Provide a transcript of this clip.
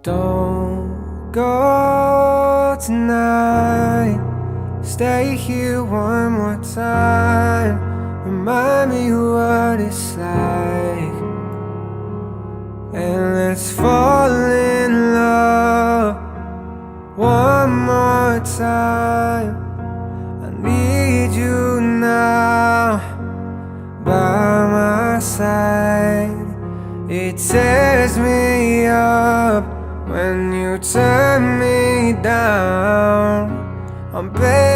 Don't go tonight. Stay here one more time. Remind me what it's like. And let's fall in love one more time. I need you now by my side. It tears me up when you turn me down. I'm begging